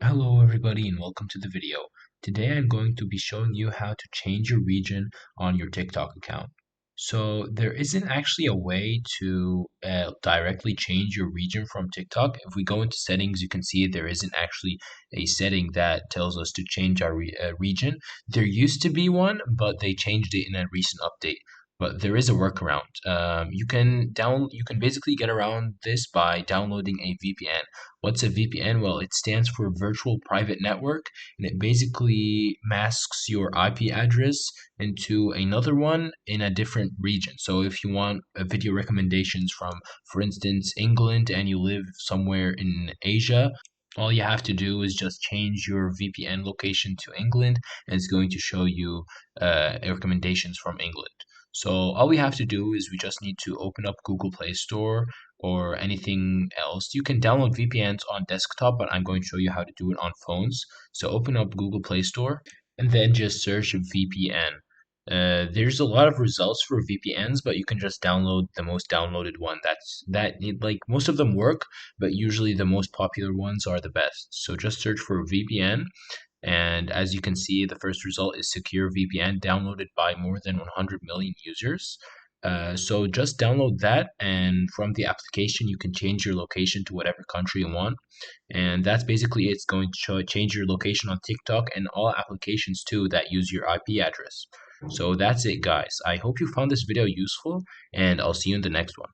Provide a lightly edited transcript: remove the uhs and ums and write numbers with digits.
Hello everybody and welcome to the video. Today I'm going to be showing you how to change your region on your TikTok account. So there isn't actually a way to directly change your region from TikTok. If we go into settings, you can see there isn't actually a setting that tells us to change our region. There used to be one, but they changed it in a recent update. But there is a workaround. You can basically get around this by downloading a VPN. What's a VPN? Well, it stands for Virtual Private Network, and it basically masks your IP address into another one in a different region. So if you want video recommendations from, for instance, England, and you live somewhere in Asia, all you have to do is just change your VPN location to England, and it's going to show you recommendations from England. So all we have to do is we just need to open up Google Play Store or anything else. You can download VPNs on desktop, but I'm going to show you how to do it on phones. So open up Google Play Store and then just search VPN. There's a lot of results for VPNs, but you can just download the most downloaded one. Like most of them work, but usually the most popular ones are the best. So just search for VPN, and as you can see, the first result is Secure VPN, downloaded by more than 100 million users. So just download that, and from the application, you can change your location to whatever country you want. And that's basically it. It's going to change your location on TikTok and all applications too that use your IP address. So that's it, guys. I hope you found this video useful, and I'll see you in the next one.